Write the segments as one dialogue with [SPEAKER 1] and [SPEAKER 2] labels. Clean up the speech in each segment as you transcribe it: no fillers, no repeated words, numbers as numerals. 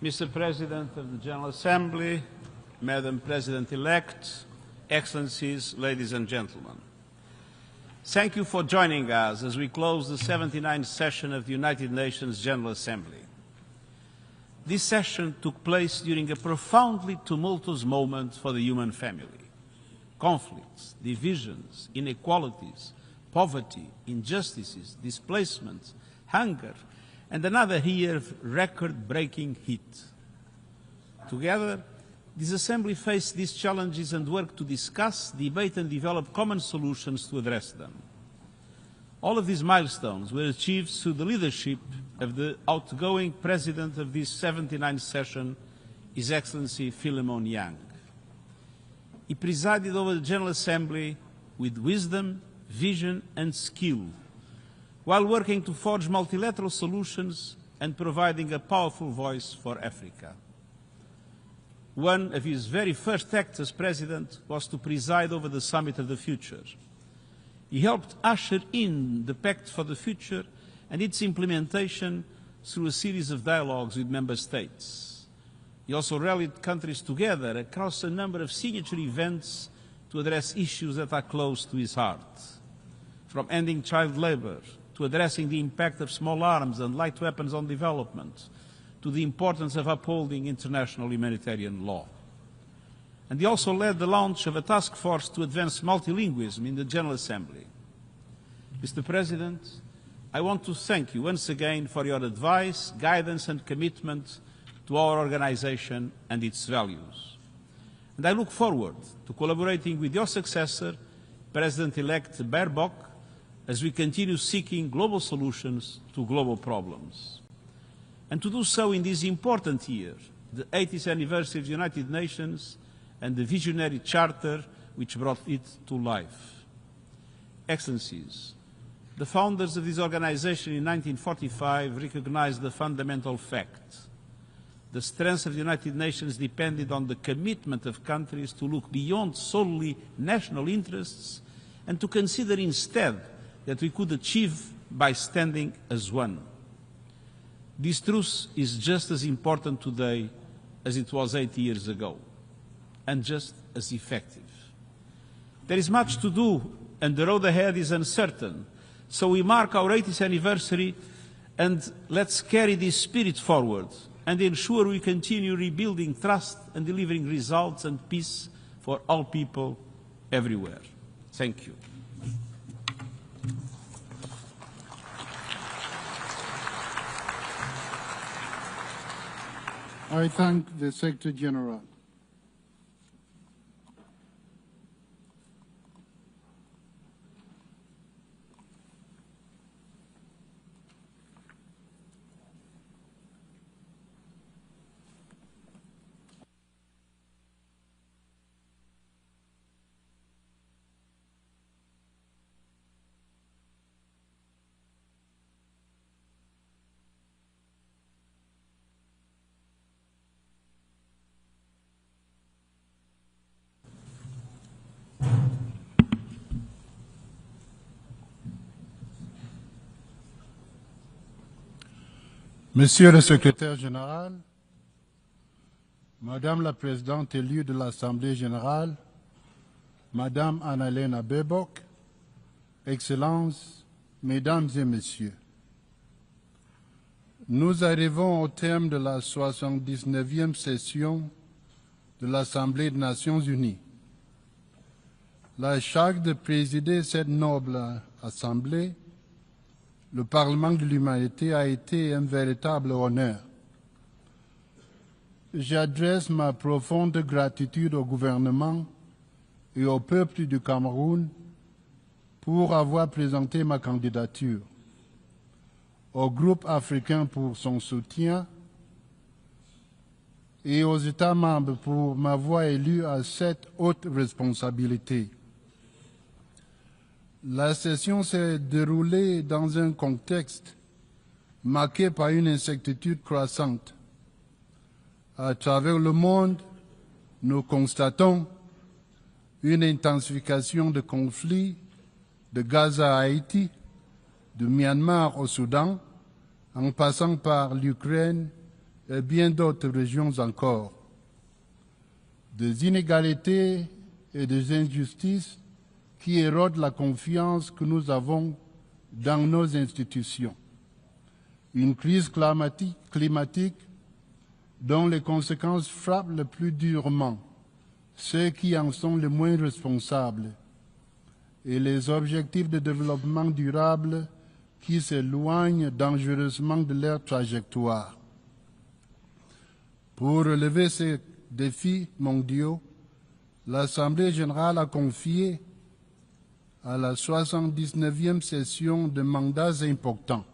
[SPEAKER 1] Mr. President of the General Assembly, Madam President-elect, Excellencies, ladies and gentlemen. Thank you for joining us as we close the 79th session of the United Nations General Assembly. This session took place during a profoundly tumultuous moment for the human family. Conflicts, divisions, inequalities, poverty, injustices, displacements, hunger, and another year of record-breaking heat. Together, this Assembly faced these challenges and worked to discuss, debate and develop common solutions to address them. All of these milestones were achieved through the leadership of the outgoing President of this 79th session, His Excellency Philemon Yang. He presided over the General Assembly with wisdom, vision and skill, while working to forge multilateral solutions and providing a powerful voice for Africa. One of his very first acts as President was to preside over the Summit of the Future. He helped usher in the Pact for the Future and its implementation through a series of dialogues with Member States. He also rallied countries together across a number of signature events to address issues that are close to his heart, from ending child labour to addressing the impact of small arms and light weapons on development, to the importance of upholding international humanitarian law. And he also led the launch of a task force to advance multilingualism in the General Assembly. Mr. President, I want to thank you once again for your advice, guidance and commitment to our organization and its values. And I look forward to collaborating with your successor, President-elect Baerbock, as we continue seeking global solutions to global problems. And to do so in this important year, the 80th anniversary of the United Nations and the visionary charter which brought it to life. Excellencies, the founders of this organization in 1945 recognized the fundamental fact: the strength of the United Nations depended on the commitment of countries to look beyond solely national interests and to consider instead that we could achieve by standing as one. This truth is just as important today as it was 80 years ago, and just as effective. There is much to do, and the road ahead is uncertain, so we mark our 80th anniversary, and let's carry this spirit forward and ensure we continue rebuilding trust and delivering results and peace for all people everywhere. Thank you.
[SPEAKER 2] I thank the Secretary General. Monsieur le Secrétaire général, Madame la Présidente élue de l'Assemblée générale, Madame Annalena Baerbock, Excellences, Mesdames et Messieurs, nous arrivons au terme de la 79e session de l'Assemblée des Nations Unies. La charge de présider cette noble Assemblée, le Parlement de l'humanité, a été un véritable honneur. J'adresse ma profonde gratitude au gouvernement et au peuple du Cameroun pour avoir présenté ma candidature, au groupe africain pour son soutien et aux États membres pour m'avoir élu à cette haute responsabilité. La session s'est déroulée dans un contexte marqué par une incertitude croissante. À travers le monde, nous constatons une intensification de conflits de Gaza à Haïti, de Myanmar au Soudan, en passant par l'Ukraine et bien d'autres régions encore. Des inégalités et des injustices qui érodent la confiance que nous avons dans nos institutions. Une crise climatique dont les conséquences frappent le plus durement ceux qui en sont les moins responsables, et les objectifs de développement durable qui s'éloignent dangereusement de leur trajectoire. Pour relever ces défis mondiaux, l'Assemblée générale a confié à la 79e session de mandats importants.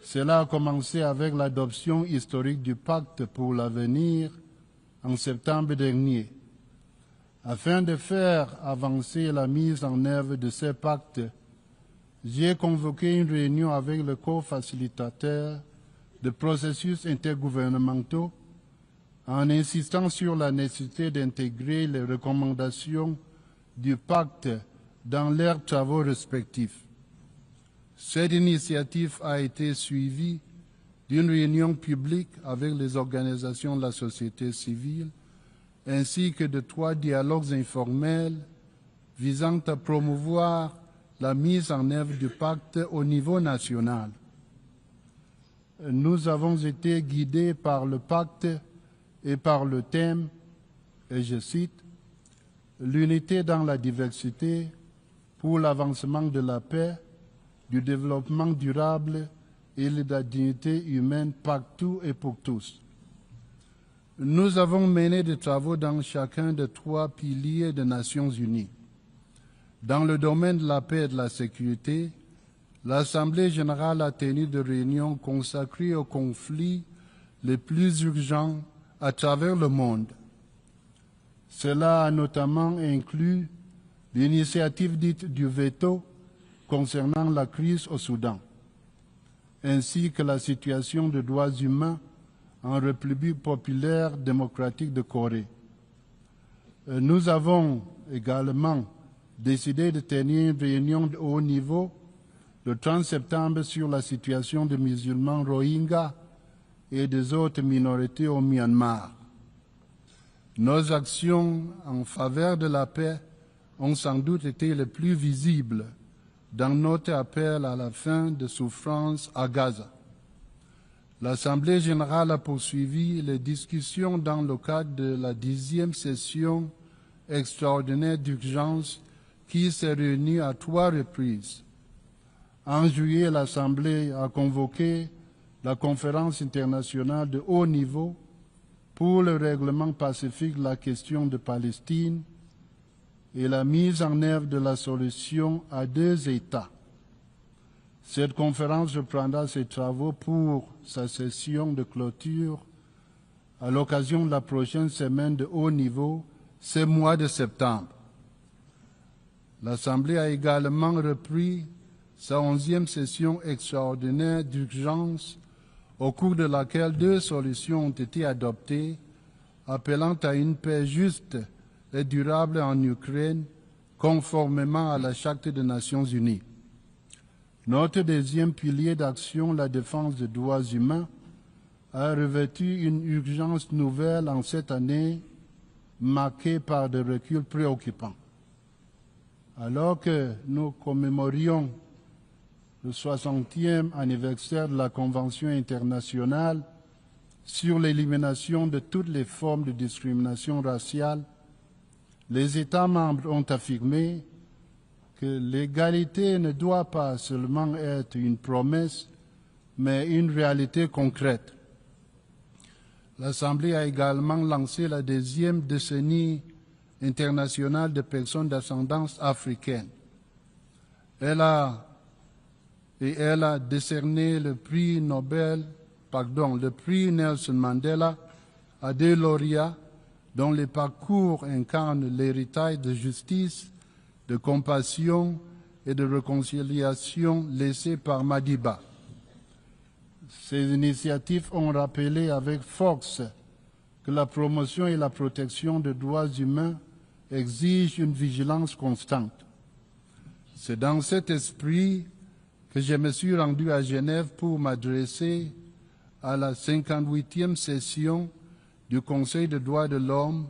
[SPEAKER 2] Cela a commencé avec l'adoption historique du pacte pour l'avenir en septembre dernier. Afin de faire avancer la mise en œuvre de ce pacte, j'ai convoqué une réunion avec le co-facilitateur de processus intergouvernementaux en insistant sur la nécessité d'intégrer les recommandations du pacte dans leurs travaux respectifs. Cette initiative a été suivie d'une réunion publique avec les organisations de la société civile ainsi que de 3 dialogues informels visant à promouvoir la mise en œuvre du pacte au niveau national. Nous avons été guidés par le pacte et par le thème, et je cite, « L'unité dans la diversité pour l'avancement de la paix, du développement durable et de la dignité humaine partout et pour tous ». Nous avons mené des travaux dans chacun des 3 piliers des Nations Unies. Dans le domaine de la paix et de la sécurité, l'Assemblée générale a tenu des réunions consacrées aux conflits les plus urgents à travers le monde. Cela a notamment inclus l'initiative dite du veto concernant la crise au Soudan, ainsi que la situation des droits humains en République populaire démocratique de Corée. Nous avons également décidé de tenir une réunion de haut niveau le 30 septembre sur la situation des musulmans Rohingyas et des autres minorités au Myanmar. Nos actions en faveur de la paix ont sans doute été les plus visibles dans notre appel à la fin de souffrance à Gaza. L'Assemblée générale a poursuivi les discussions dans le cadre de la 10e session extraordinaire d'urgence qui s'est réunie à 3 reprises. En juillet, l'Assemblée a convoqué la conférence internationale de haut niveau pour le règlement pacifique de la question de Palestine et la mise en œuvre de la solution à 2 États. Cette conférence reprendra ses travaux pour sa session de clôture à l'occasion de la prochaine semaine de haut niveau, ce mois de septembre. L'Assemblée a également repris sa 11e session extraordinaire d'urgence, au cours de laquelle 2 solutions ont été adoptées, appelant à une paix juste et durable en Ukraine, conformément à la Charte des Nations Unies. Notre 2e pilier d'action, la défense des droits humains, a revêtu une urgence nouvelle en cette année, marquée par des reculs préoccupants. Alors que nous commémorions le 60e anniversaire de la Convention internationale sur l'élimination de toutes les formes de discrimination raciale, les États membres ont affirmé que l'égalité ne doit pas seulement être une promesse, mais une réalité concrète. L'Assemblée a également lancé la 2e décennie internationale de personnes d'ascendance africaine. Elle a décerné le prix Nelson Mandela à 2 lauréats dont les parcours incarnent l'héritage de justice, de compassion et de réconciliation laissé par Madiba. Ces initiatives ont rappelé avec force que la promotion et la protection des droits humains exigent une vigilance constante. C'est dans cet esprit que je me suis rendu à Genève pour m'adresser à la 58e session du Conseil des droits de l'homme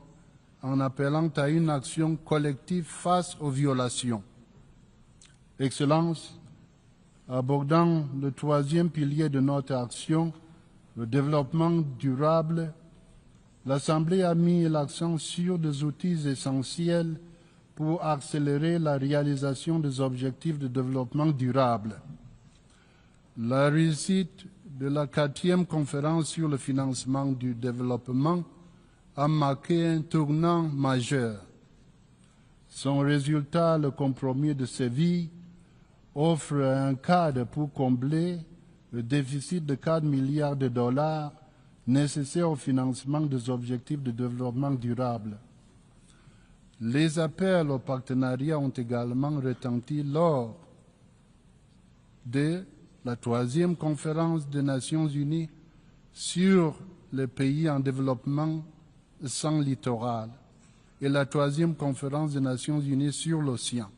[SPEAKER 2] en appelant à une action collective face aux violations. Excellences, abordant le troisième pilier de notre action, le développement durable, l'Assemblée a mis l'accent sur des outils essentiels pour accélérer la réalisation des objectifs de développement durable. La réussite de la 4e conférence sur le financement du développement a marqué un tournant majeur. Son résultat, le compromis de Séville, offre un cadre pour combler le déficit de 4 milliards de dollars nécessaires au financement des objectifs de développement durable. Les appels au partenariat ont également retenti lors de la 3e conférence des Nations Unies sur les pays en développement sans littoral et la 3e conférence des Nations Unies sur l'océan.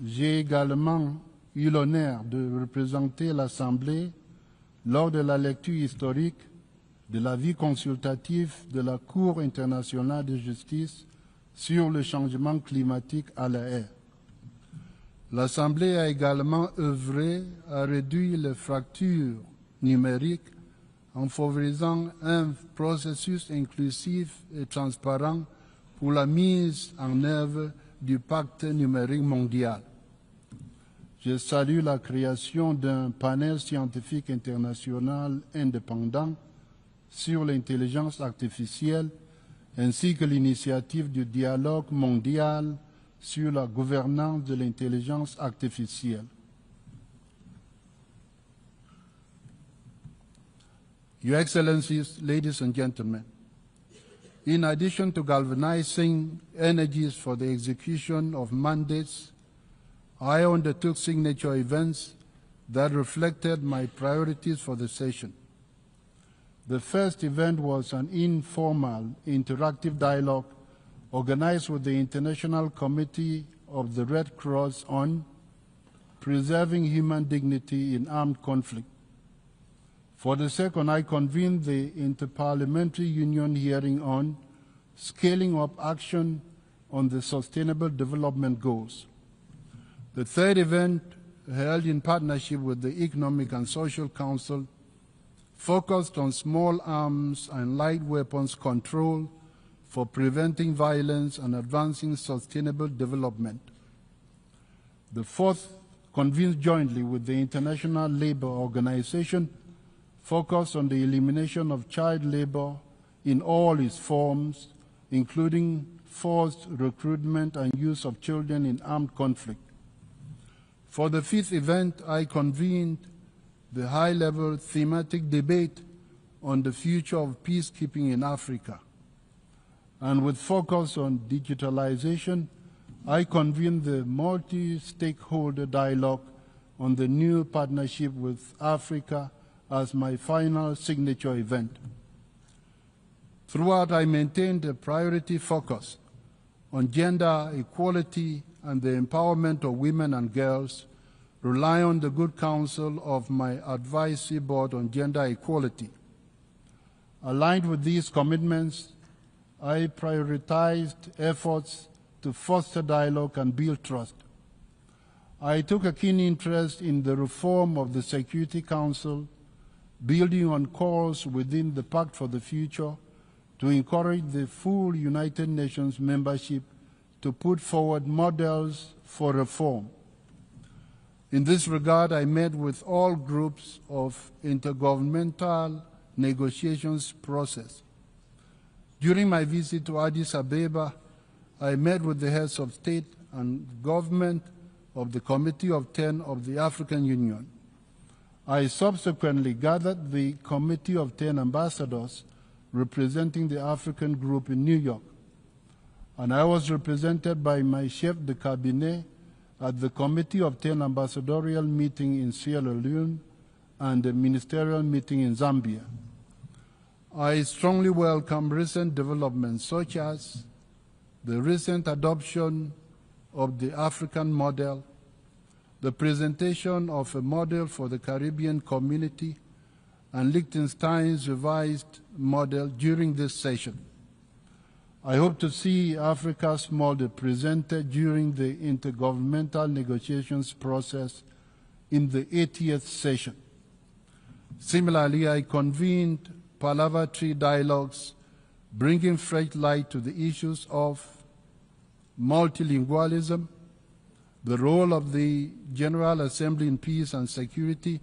[SPEAKER 2] J'ai également eu l'honneur de représenter l'Assemblée lors de la lecture historique de l'avis consultatif de la Cour internationale de justice sur le changement climatique à La Haye. L'Assemblée a également œuvré à réduire les fractures numériques en favorisant un processus inclusif et transparent pour la mise en œuvre du pacte numérique mondial. Je salue la création d'un panel scientifique international indépendant sur l'intelligence artificielle ainsi que l'initiative du dialogue mondial sur la gouvernance de l'intelligence artificielle. Your Excellencies, ladies and gentlemen, in addition to galvanizing energies for the execution of mandates, I undertook signature events that reflected my priorities for the session. The first event was an informal, interactive dialogue organized with the International Committee of the Red Cross on preserving human dignity in armed conflict. For the second, I convened the Interparliamentary Union hearing on scaling up action on the Sustainable Development Goals. The third event, held in partnership with the Economic and Social Council, focused on small arms and light weapons control for preventing violence and advancing sustainable development. The fourth, convened jointly with the International Labour Organization, focused on the elimination of child labor in all its forms, including forced recruitment and use of children in armed conflict. For the fifth event, I convened the high-level thematic debate on the future of peacekeeping in Africa. And with focus on digitalization, I convened the multi-stakeholder dialogue on the new partnership with Africa as my final signature event. Throughout, I maintained a priority focus on gender equality and the empowerment of women and girls, rely on the good counsel of my advisory board on gender equality. Aligned with these commitments, I prioritized efforts to foster dialogue and build trust. I took a keen interest in the reform of the Security Council, building on calls within the Pact for the Future to encourage the full United Nations membership to put forward models for reform. In this regard, I met with all groups of intergovernmental negotiations process. During my visit to Addis Ababa, I met with the heads of state and government of the Committee of 10 of the African Union. I subsequently gathered the Committee of 10 ambassadors representing the African group in New York, and I was represented by my chef de cabinet at the Committee of 10 ambassadorial meeting in Sierra Leone and the ministerial meeting in Zambia. I strongly welcome recent developments such as the recent adoption of the African model, the presentation of a model for the Caribbean community, and Liechtenstein's revised model during this session. I hope to see Africa's model presented during the intergovernmental negotiations process in the 80th session. Similarly, I convened parliamentary dialogues bringing fresh light to the issues of multilingualism, the role of the General Assembly in peace and security,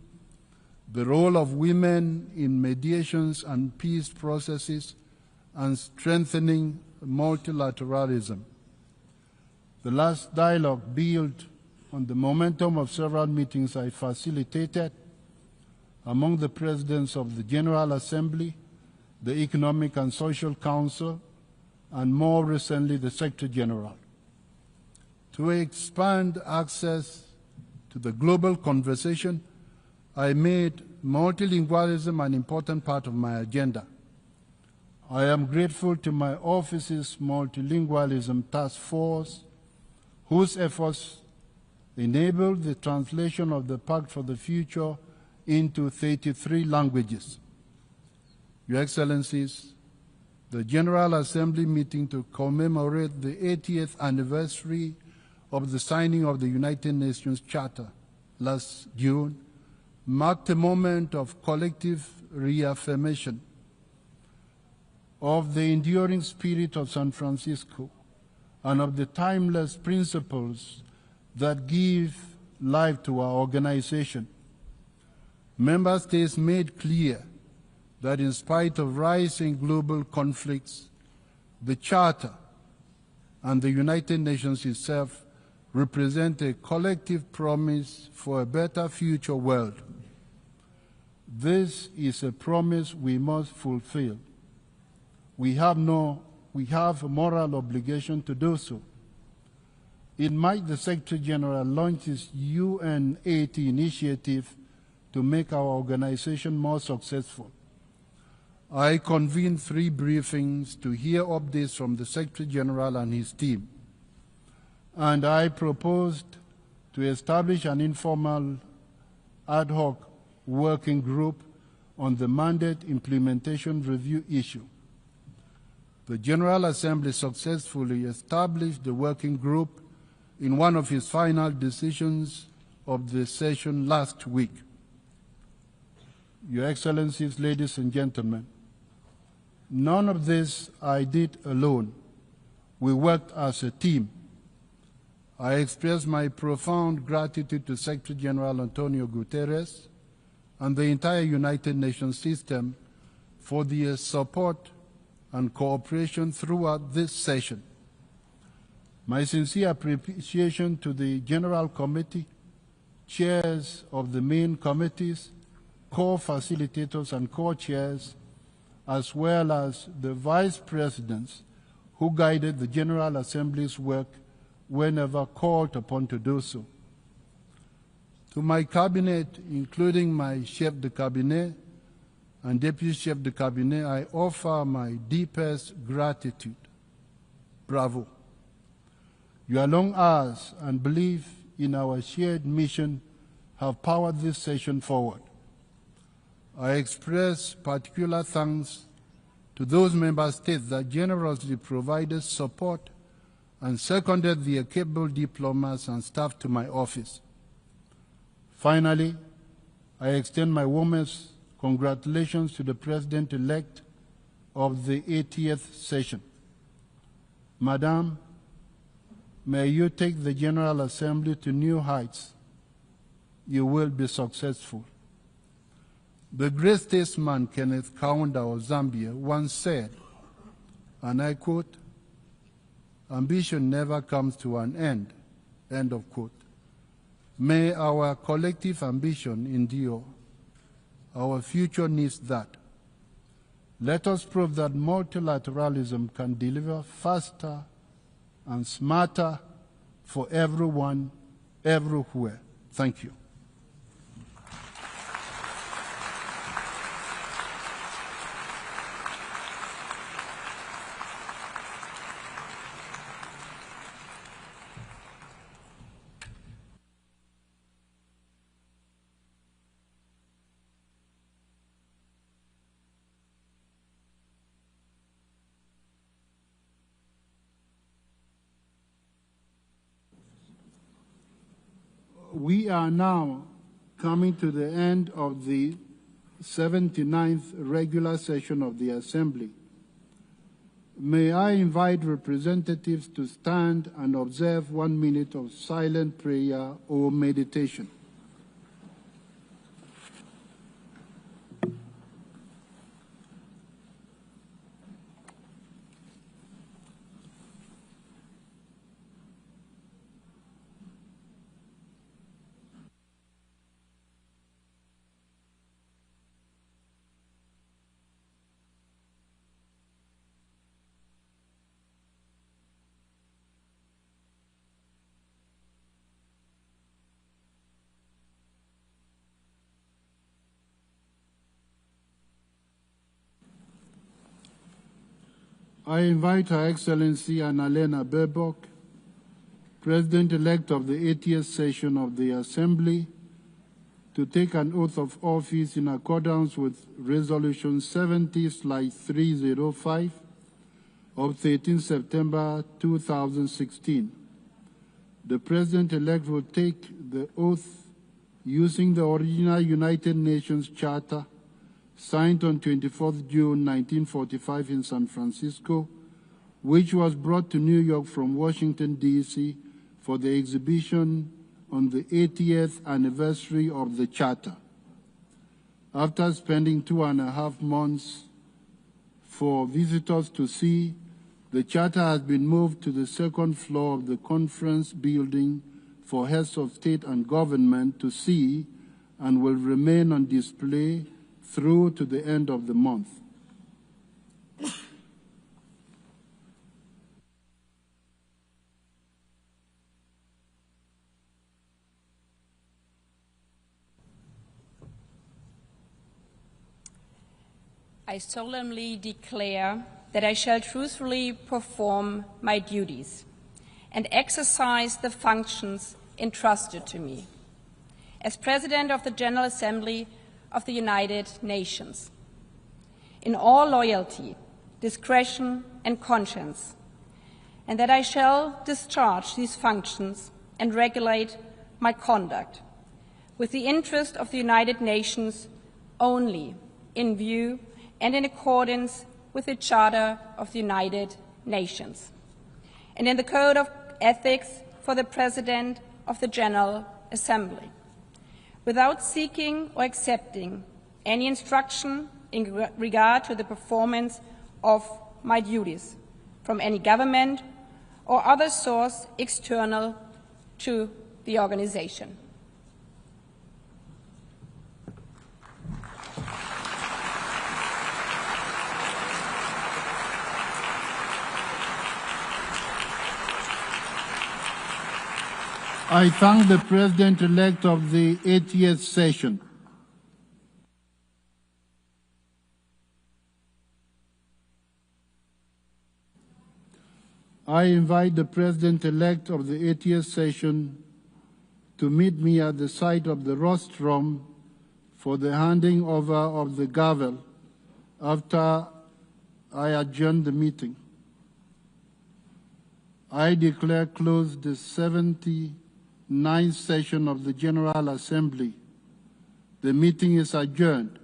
[SPEAKER 2] the role of women in mediations and peace processes, and strengthening multilateralism. The last dialogue built on the momentum of several meetings I facilitated among the presidents of the General Assembly, the Economic and Social Council, and more recently the Secretary General. To expand access to the global conversation, I made multilingualism an important part of my agenda. I am grateful to my office's multilingualism task force, whose efforts enabled the translation of the Pact for the Future into 33 languages. Your Excellencies, the General Assembly meeting to commemorate the 80th anniversary of the signing of the United Nations Charter last June marked a moment of collective reaffirmation of the enduring spirit of San Francisco and of the timeless principles that give life to our organization. Member States made clear that in spite of rising global conflicts, the Charter and the United Nations itself represent a collective promise for a better future world. This is a promise we must fulfill. We have a moral obligation to do so. In March, the Secretary General launched his UN 80 initiative to make our organization more successful. I convened 3 briefings to hear updates from the Secretary General and his team, and I proposed to establish an informal ad hoc working group on the mandate implementation review issue. The General Assembly successfully established the working group in one of its final decisions of the session last week. Your Excellencies, ladies and gentlemen, none of this I did alone. We worked as a team. I express my profound gratitude to Secretary General Antonio Guterres and the entire United Nations system for their support and cooperation throughout this session. My sincere appreciation to the General Committee, chairs of the main committees, co-facilitators and co-chairs, as well as the vice presidents who guided the General Assembly's work whenever called upon to do so. To my cabinet, including my chef de cabinet and deputy chef de cabinet, I offer my deepest gratitude. Bravo. Your long hours and belief in our shared mission have powered this session forward. I express particular thanks to those member states that generously provided support and seconded their capable diplomats and staff to my office. Finally, I extend my warmest congratulations to the President-elect of the 80th session. Madam, may you take the General Assembly to new heights. You will be successful. The great statesman Kenneth Kaunda of Zambia once said, and I quote, "Ambition never comes to an end," end of quote. May our collective ambition endure. Our future needs that. Let us prove that multilateralism can deliver faster and smarter for everyone, everywhere. Thank you. We are now coming to the end of the 79th regular session of the Assembly. May I invite representatives to stand and observe 1 minute of silent prayer or meditation. I invite Her Excellency Annalena Baerbock, President-elect of the 80th session of the Assembly, to take an oath of office in accordance with Resolution 70/305 of 13 September 2016. The President-elect will take the oath using the original United Nations Charter signed on 24th June 1945 in San Francisco, which was brought to New York from Washington, D.C. for the exhibition on the 80th anniversary of the Charter. After spending 2.5 months for visitors to see, the Charter has been moved to the second floor of the conference building for heads of state and government to see and will remain on display through to the end of the month.
[SPEAKER 3] I solemnly declare that I shall truthfully perform my duties and exercise the functions entrusted to me as President of the General Assembly of the United Nations, in all loyalty, discretion, and conscience, and that I shall discharge these functions and regulate my conduct with the interest of the United Nations only in view and in accordance with the Charter of the United Nations and in the Code of Ethics for the President of the General Assembly, without seeking or accepting any instruction in regard to the performance of my duties from any government or other source external to the organization.
[SPEAKER 2] I thank the President-elect of the 80th session. I invite the President-elect of the 80th session to meet me at the site of the rostrum for the handing over of the gavel after I adjourn the meeting. I declare closed the 79th session of the General Assembly. The meeting is adjourned.